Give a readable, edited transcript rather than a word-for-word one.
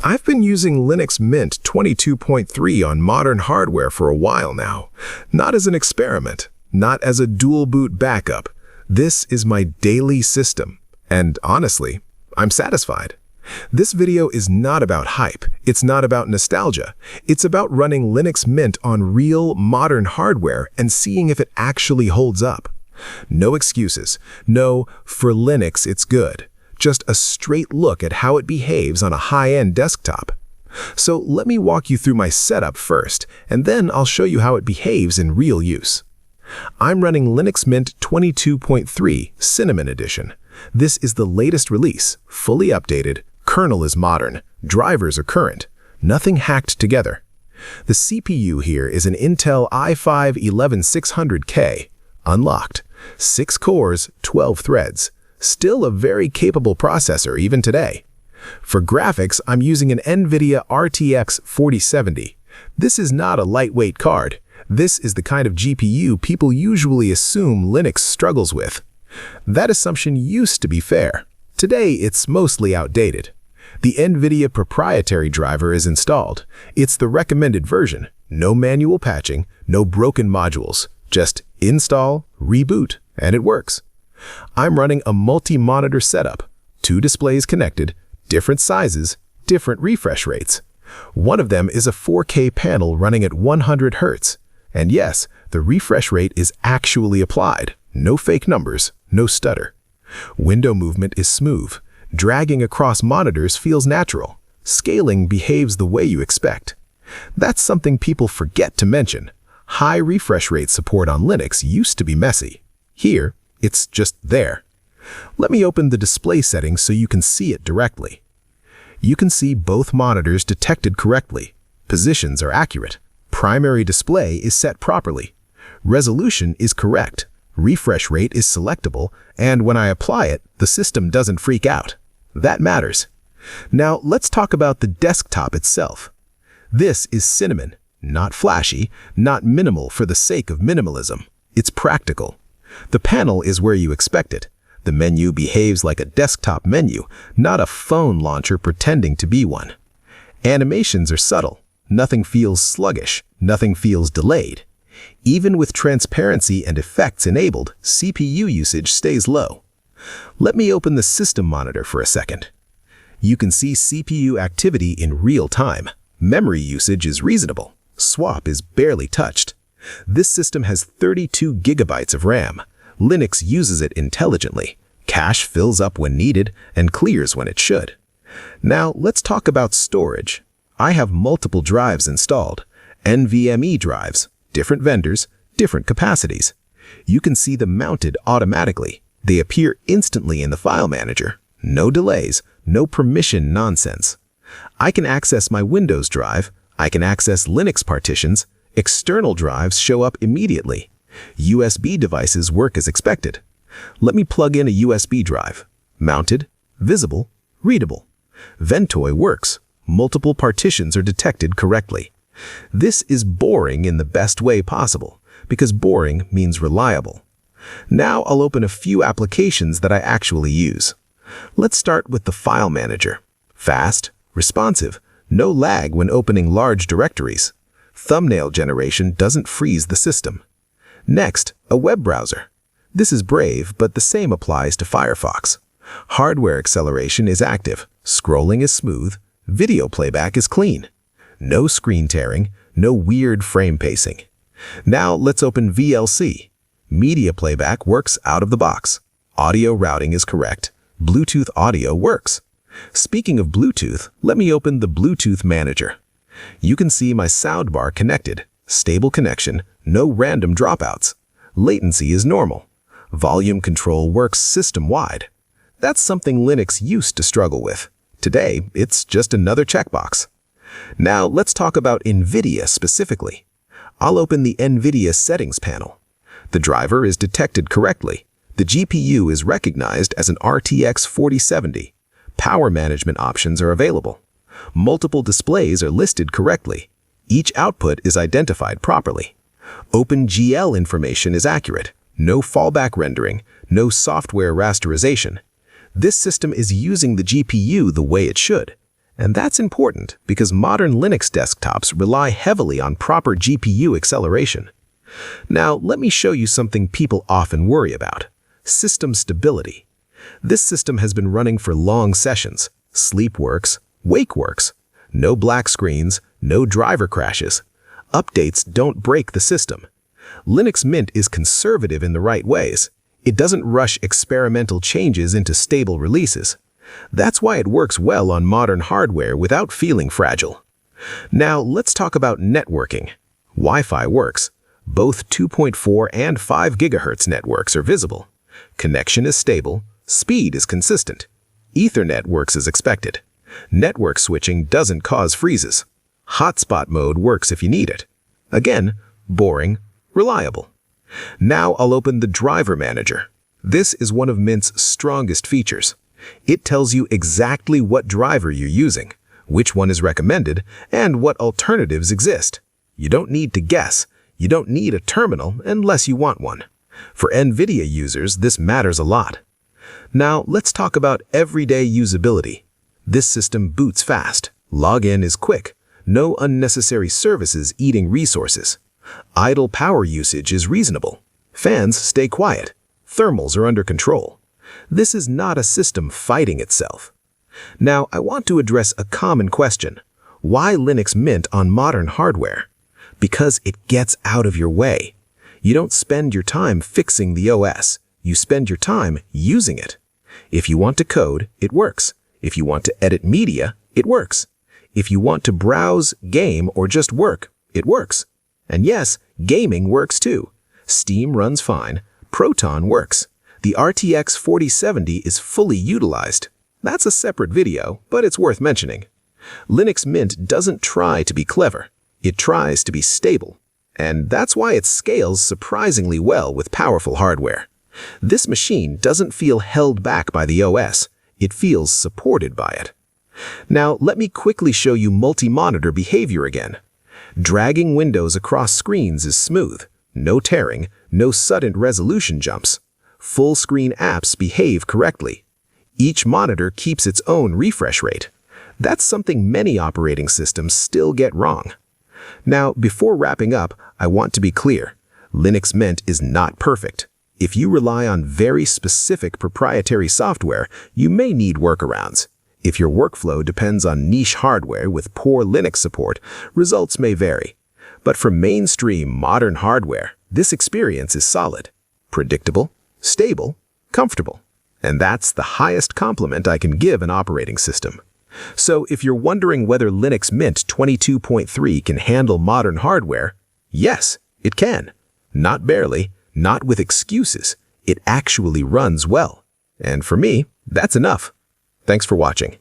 I've been using Linux Mint 22.3 on modern hardware for a while now. Not as an experiment, not as a dual boot backup. This is my daily system. And honestly, I'm satisfied. This video is not about hype. It's not about nostalgia. It's about running Linux Mint on real, modern hardware and seeing if it actually holds up. No excuses. No, for Linux it's good. Just a straight look at how it behaves on a high-end desktop. So let me walk you through my setup first, and then I'll show you how it behaves in real use. I'm running Linux Mint 22.3 Cinnamon Edition. This is the latest release, fully updated, kernel is modern, drivers are current, nothing hacked together. The CPU here is an Intel i5-11600K, unlocked, 6 cores, 12 threads. Still a very capable processor even today. For graphics, I'm using an NVIDIA RTX 4070. This is not a lightweight card. This is the kind of GPU people usually assume Linux struggles with. That assumption used to be fair. Today, it's mostly outdated. The NVIDIA proprietary driver is installed. It's the recommended version. No manual patching, no broken modules. Just install, reboot, and it works. I'm running a multi-monitor setup, 2 displays connected, different sizes, different refresh rates. One of them is a 4K panel running at 100 Hz. And yes, the refresh rate is actually applied. No fake numbers, no stutter. Window movement is smooth. Dragging across monitors feels natural. Scaling behaves the way you expect. That's something people forget to mention. High refresh rate support on Linux used to be messy. Here, it's just there. Let me open the display settings so you can see it directly. You can see both monitors detected correctly. Positions are accurate. Primary display is set properly. Resolution is correct. Refresh rate is selectable, and when I apply it, the system doesn't freak out. That matters. Now, let's talk about the desktop itself. This is Cinnamon. Not flashy, not minimal for the sake of minimalism. It's practical. The panel is where you expect it. The menu behaves like a desktop menu, not a phone launcher pretending to be one. Animations are subtle. Nothing feels sluggish. Nothing feels delayed. Even with transparency and effects enabled, CPU usage stays low. Let me open the system monitor for a second. You can see CPU activity in real time. Memory usage is reasonable. Swap is barely touched. This system has 32 gigabytes of RAM. Linux uses it intelligently. Cache fills up when needed and clears when it should. Now let's talk about storage. I have multiple drives installed. NVMe drives, different vendors, different capacities. You can see them mounted automatically. They appear instantly in the file manager. No delays, no permission nonsense. I can access my Windows drive. I can access Linux partitions. External drives show up immediately. USB devices work as expected. Let me plug in a USB drive. Mounted, visible, readable. Ventoy works. Multiple partitions are detected correctly. This is boring in the best way possible, because boring means reliable. Now I'll open a few applications that I actually use. Let's start with the file manager. Fast, responsive, no lag when opening large directories. Thumbnail generation doesn't freeze the system. Next, a web browser. This is Brave, but the same applies to Firefox. Hardware acceleration is active, scrolling is smooth, video playback is clean. No screen tearing, no weird frame pacing. Now let's open VLC. Media playback works out of the box. Audio routing is correct. Bluetooth audio works. Speaking of Bluetooth, let me open the Bluetooth manager. You can see my soundbar connected. Stable connection, no random dropouts. Latency is normal. Volume control works system-wide. That's something Linux used to struggle with. Today, it's just another checkbox. Now let's talk about NVIDIA specifically. I'll open the NVIDIA settings panel. The driver is detected correctly. The GPU is recognized as an RTX 4070. Power management options are available. Multiple displays are listed correctly. Each output is identified properly. OpenGL information is accurate. No fallback rendering, no software rasterization. This system is using the GPU the way it should. And that's important because modern Linux desktops rely heavily on proper GPU acceleration. Now, let me show you something people often worry about: system stability. This system has been running for long sessions. Sleep works, wake works. No black screens, no driver crashes. Updates don't break the system. Linux Mint is conservative in the right ways. It doesn't rush experimental changes into stable releases. That's why it works well on modern hardware without feeling fragile. Now, let's talk about networking. Wi-Fi works. Both 2.4 and 5 GHz networks are visible. Connection is stable. Speed is consistent. Ethernet works as expected. Network switching doesn't cause freezes. Hotspot mode works if you need it. Again, boring, reliable. Now I'll open the Driver Manager. This is one of Mint's strongest features. It tells you exactly what driver you're using, which one is recommended, and what alternatives exist. You don't need to guess. You don't need a terminal unless you want one. For NVIDIA users, this matters a lot. Now let's talk about everyday usability. This system boots fast. Login is quick. No unnecessary services eating resources. Idle power usage is reasonable. Fans stay quiet. Thermals are under control. This is not a system fighting itself. Now, I want to address a common question. Why Linux Mint on modern hardware? Because it gets out of your way. You don't spend your time fixing the OS. You spend your time using it. If you want to code, it works. If you want to edit media, it works. If you want to browse, game, or just work, it works. And yes, gaming works too. Steam runs fine. Proton works. The RTX 4070 is fully utilized. That's a separate video, but it's worth mentioning. Linux Mint doesn't try to be clever. It tries to be stable. And that's why it scales surprisingly well with powerful hardware. This machine doesn't feel held back by the OS. It feels supported by it. Now, let me quickly show you multi-monitor behavior again. Dragging windows across screens is smooth. No tearing, no sudden resolution jumps. Full-screen apps behave correctly. Each monitor keeps its own refresh rate. That's something many operating systems still get wrong. Now, before wrapping up, I want to be clear. Linux Mint is not perfect. If you rely on very specific proprietary software, you may need workarounds. If your workflow depends on niche hardware with poor Linux support, results may vary. But for mainstream modern hardware, this experience is solid, predictable, stable, comfortable. And that's the highest compliment I can give an operating system. So if you're wondering whether Linux Mint 22.3 can handle modern hardware, yes, it can. Not barely, not with excuses. It actually runs well. And for me, that's enough. Thanks for watching.